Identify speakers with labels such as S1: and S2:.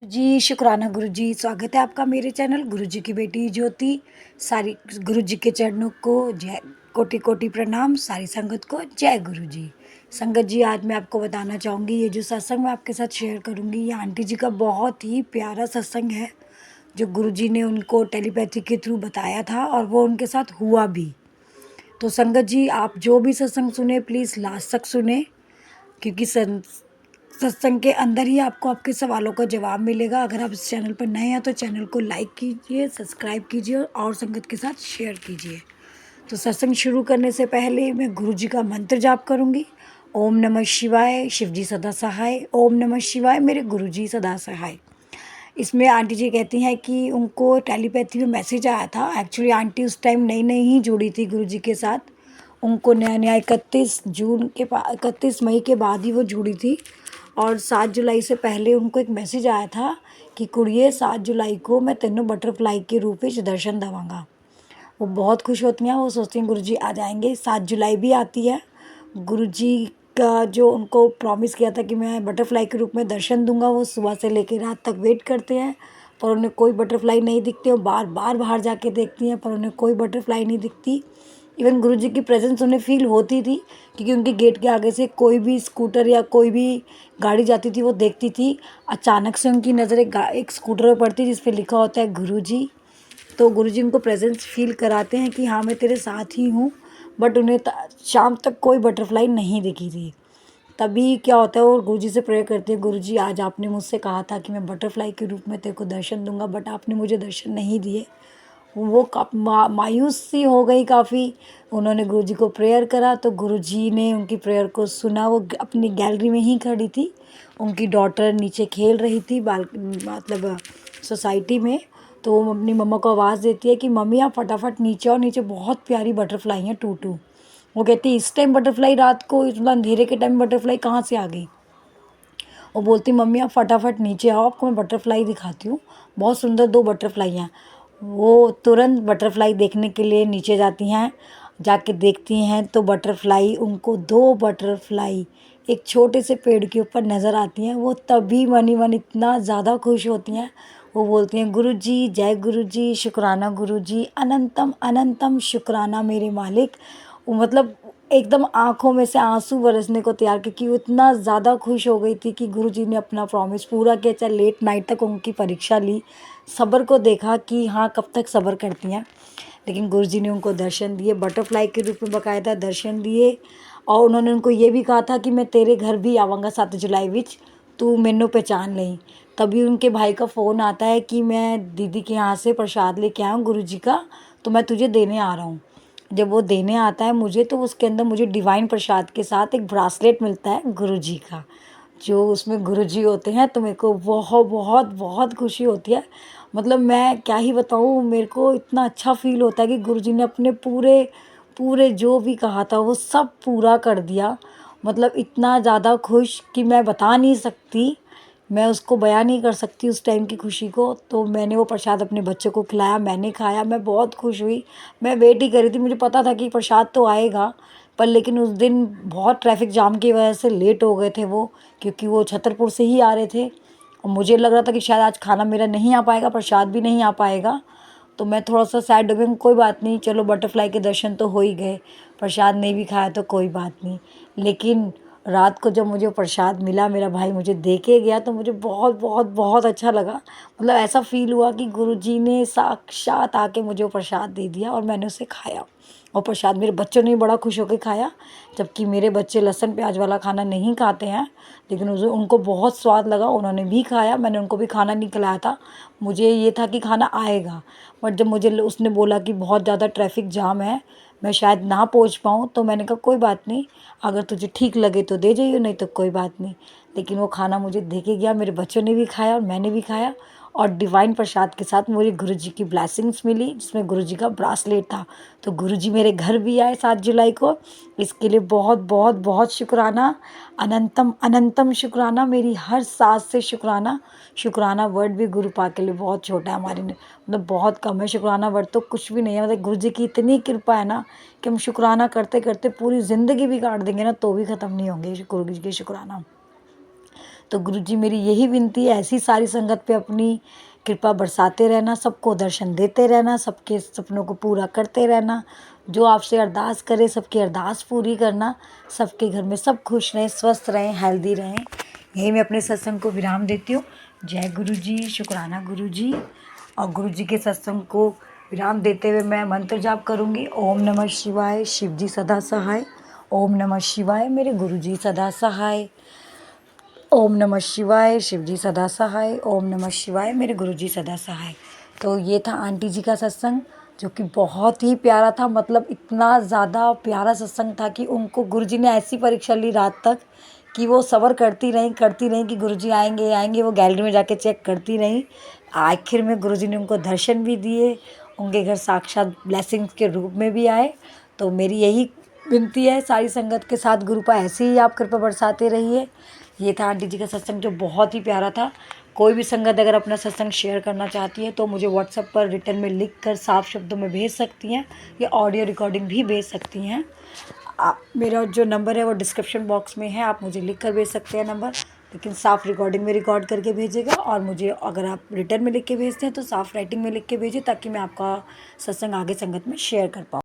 S1: जी, शुक्राना गुरुजी, स्वागत है आपका मेरे चैनल गुरुजी की बेटी ज्योति। सारी गुरुजी के चरणों को जय कोटि-कोटि प्रणाम, सारी संगत को जय गुरुजी। संगत जी, आज मैं आपको बताना चाहूँगी, ये जो सत्संग मैं आपके साथ शेयर करूँगी, ये आंटी जी का बहुत ही प्यारा सत्संग है, जो गुरुजी ने उनको टेलीपैथी के थ्रू बताया था और वो उनके साथ हुआ भी। तो संगत जी, आप जो भी सत्संग सुने प्लीज़ लास्ट तक सुने, क्योंकि सत्संग के अंदर ही आपको आपके सवालों का जवाब मिलेगा। अगर आप इस चैनल पर नए हैं तो चैनल को लाइक कीजिए, सब्सक्राइब कीजिए और संगत के साथ शेयर कीजिए। तो सत्संग शुरू करने से पहले मैं गुरु जी का मंत्र जाप करूंगी। ओम नमः शिवाय, शिव जी सदा सहाय। ओम नमः शिवाय, मेरे गुरु जी सदा सहाय। इसमें आंटी जी कहती हैं कि उनको टेलीपैथी में मैसेज आया था। एक्चुअली आंटी उस टाइम नई नई ही जुड़ी थी गुरु जी के साथ। उनको नया नया 31 मई के बाद ही वो जुड़ी थी और 7 जुलाई से पहले उनको एक मैसेज आया था कि कुड़िए 7 जुलाई को मैं तेनों बटरफ्लाई के रूप में दर्शन देवांगा। वो बहुत खुश होती हैं, वो सोचती हैं गुरुजी आ जाएंगे। 7 जुलाई भी आती है, गुरुजी का जो उनको प्रॉमिस किया था कि मैं बटरफ्लाई के रूप में दर्शन दूंगा, वो सुबह से लेकर रात तक वेट करते हैं पर उन्हें कोई बटरफ्लाई नहीं दिखती। वो बार बार बाहर जाके देखती हैं पर उन्हें कोई बटरफ्लाई नहीं दिखती। इवन गुरुजी की प्रेजेंस उन्हें फील होती थी, क्योंकि उनके गेट के आगे से कोई भी स्कूटर या कोई भी गाड़ी जाती थी वो देखती थी। अचानक से उनकी नज़र एक स्कूटर पर पड़ती जिस पे लिखा होता है गुरुजी। तो गुरुजी उनको प्रेजेंस फील कराते हैं कि हाँ मैं तेरे साथ ही हूँ, बट उन्हें शाम तक कोई बटरफ्लाई नहीं दिखी थी। तभी क्या होता है, वो गुरुजी से प्रेयर करते हैं, गुरुजी आज आपने मुझसे कहा था कि मैं बटरफ्लाई के रूप में तेरे को दर्शन दूंगा, बट आपने मुझे दर्शन नहीं दिए। वो मायूस सी हो गई काफ़ी। उन्होंने गुरुजी को प्रेयर करा तो गुरुजी ने उनकी प्रेयर को सुना। वो अपनी गैलरी में ही खड़ी थी, उनकी डॉटर नीचे खेल रही थी मतलब सोसाइटी में। तो वो अपनी मम्मा को आवाज़ देती है कि मम्मी आप फटाफट नीचे आओ, नीचे बहुत प्यारी बटरफ्लाई हैं टूटू। वो कहती है इस टाइम बटरफ्लाई, रात को इतना अंधेरे के टाइम बटरफ्लाई कहाँ से आ गई। वो बोलती मम्मी आप फटाफट नीचे आओ, आपको मैं बटरफ्लाई दिखाती हूँ, बहुत सुंदर 2 बटरफ्लाई हैं। वो तुरंत बटरफ्लाई देखने के लिए नीचे जाती हैं। जाके देखती हैं तो बटरफ्लाई, उनको 2 बटरफ्लाई एक छोटे से पेड़ के ऊपर नज़र आती हैं। वो तभी मन ही मन इतना ज़्यादा खुश होती हैं। वो बोलती हैं गुरुजी, जय गुरुजी, शुक्राना गुरुजी, अनंतम अनंतम शुक्राना मेरे मालिक। वो मतलब एकदम आँखों में से आँसू बरसने को तैयार, क्योंकि वो इतना ज़्यादा खुश हो गई थी कि गुरुजी ने अपना प्रॉमिस पूरा किया। चाहे लेट नाइट तक उनकी परीक्षा ली, सब्र को देखा कि हाँ कब तक सब्र करती हैं, लेकिन गुरुजी ने उनको दर्शन दिए, बटरफ्लाई के रूप में बाकायदा दर्शन दिए। और उन्होंने उनको ये भी कहा था कि मैं तेरे घर भी आवांगा 7 जुलाई विच, तू मैनू पहचान लई। तभी उनके भाई का फ़ोन आता है कि मैं दीदी के यहाँ से प्रसाद लेके आया हूँ गुरुजी का, तो मैं तुझे देने आ रहा हूँ। जब वो देने आता है मुझे, तो उसके अंदर मुझे डिवाइन प्रसाद के साथ एक ब्रासलेट मिलता है गुरुजी का, जो उसमें गुरुजी होते हैं। तो मेरे को बहुत बहुत बहुत खुशी होती है। मतलब मैं क्या ही बताऊँ, मेरे को इतना अच्छा फ़ील होता है कि गुरुजी ने अपने पूरे पूरे जो भी कहा था वो सब पूरा कर दिया। मतलब इतना ज़्यादा खुश कि मैं बता नहीं सकती, मैं उसको बयान नहीं कर सकती उस टाइम की खुशी को। तो मैंने वो प्रसाद अपने बच्चों को खिलाया, मैंने खाया, मैं बहुत खुश हुई। मैं वेट ही कर रही थी, मुझे पता था कि प्रसाद तो आएगा, पर लेकिन उस दिन बहुत ट्रैफिक जाम की वजह से लेट हो गए थे वो, क्योंकि वो छतरपुर से ही आ रहे थे और मुझे लग रहा था कि शायद आज खाना मेरा नहीं आ पाएगा, प्रसाद भी नहीं आ पाएगा। तो मैं थोड़ा सा सैड हो गई, कोई बात नहीं, चलो बटरफ्लाई के दर्शन तो हो ही गए, प्रसाद नहीं भी खाया तो कोई बात नहीं। लेकिन रात को जब मुझे वो प्रसाद मिला, मेरा भाई मुझे दे के गया, तो मुझे बहुत बहुत बहुत अच्छा लगा। मतलब ऐसा फ़ील हुआ कि गुरुजी ने साक्षात आके मुझे वो प्रसाद दे दिया और मैंने उसे खाया। और प्रसाद मेरे बच्चों ने भी बड़ा खुश होकर खाया, जबकि मेरे बच्चे लहसुन प्याज वाला खाना नहीं खाते हैं, लेकिन उनको बहुत स्वाद लगा, उन्होंने भी खाया। मैंने उनको भी खाना नहीं खिलाया था, मुझे ये था कि खाना आएगा। बट जब मुझे उसने बोला कि बहुत ज़्यादा ट्रैफिक जाम है, मैं शायद ना पहुंच पाऊँ, तो मैंने कहा कोई बात नहीं, अगर तुझे ठीक लगे तो दे जाइए, नहीं तो कोई बात नहीं। लेकिन वो खाना मुझे दे के गया, मेरे बच्चों ने भी खाया और मैंने भी खाया। और डिवाइन प्रसाद के साथ मुझे गुरुजी की ब्लेसिंग्स मिली, जिसमें गुरुजी का ब्रासलेट था। तो गुरुजी मेरे घर भी आए 7 जुलाई को, इसके लिए बहुत बहुत बहुत शुक्राना, अनंतम अनंतम शुक्राना, मेरी हर सांस से शुक्राना। शुक्राना वर्ड भी गुरु पाक के लिए बहुत छोटा है, हमारे मतलब बहुत कम है। शुक्राना वर्ड तो कुछ भी नहीं है। मतलब गुरुजी की इतनी कृपा है ना कि हम शुक्राना करते करते पूरी ज़िंदगी भी काट देंगे ना तो भी ख़त्म नहीं होंगे गुरुजी के शुक्राना। तो गुरुजी मेरी यही विनती है, ऐसी सारी संगत पे अपनी कृपा बरसाते रहना, सबको दर्शन देते रहना, सबके सपनों को पूरा करते रहना, जो आपसे अरदास करे सबकी अरदास पूरी करना, सबके घर में सब खुश रहें, स्वस्थ रहें, हेल्दी रहें। यही मैं अपने सत्संग को विराम देती हूँ। जय गुरु जी, शुक्राना गुरु जी। और गुरु जी के सत्संग को विराम देते हुए मैं मंत्र जाप करूँगी। ओम नमः शिवाय, शिव जी सदा सहाय। ओम नमः शिवाय, मेरे गुरु जी सदा सहाय। ओम नमः शिवाय, शिव जी सदा सहाय। ओम नमः शिवाय, मेरे गुरु जी सदा सहाय। तो ये था आंटी जी का सत्संग, जो कि बहुत ही प्यारा था। मतलब इतना ज़्यादा प्यारा सत्संग था कि उनको गुरु जी ने ऐसी परीक्षा ली रात तक कि वो सब्र करती रहीं कि गुरु जी आएंगे आएंगे। वो गैलरी में जाके चेक करती रहीं। आखिर में गुरु जी ने उनको दर्शन भी दिए, उनके घर साक्षात ब्लेसिंग्स के रूप में भी आए। तो मेरी यही विनती है सारी संगत के साथ, गुरुपा ऐसे ही आप कृपा बरसाते रहिए। ये था आंटी जी का सत्संग, जो बहुत ही प्यारा था। कोई भी संगत अगर अपना सत्संग शेयर करना चाहती है तो मुझे व्हाट्सएप पर रिटर्न में लिख कर साफ शब्दों में भेज सकती हैं, या ऑडियो रिकॉर्डिंग भी भेज सकती हैं। मेरा जो नंबर है वो डिस्क्रिप्शन बॉक्स में है, आप मुझे लिख कर भेज सकते हैं नंबर, लेकिन साफ़ रिकॉर्डिंग में रिकॉर्ड करके भेजेगा। और मुझे अगर आप रिटर्न में लिख के भेजते हैं तो साफ़ राइटिंग में लिख के भेजें, ताकि मैं आपका सत्संग आगे संगत में शेयर कर पाऊँ।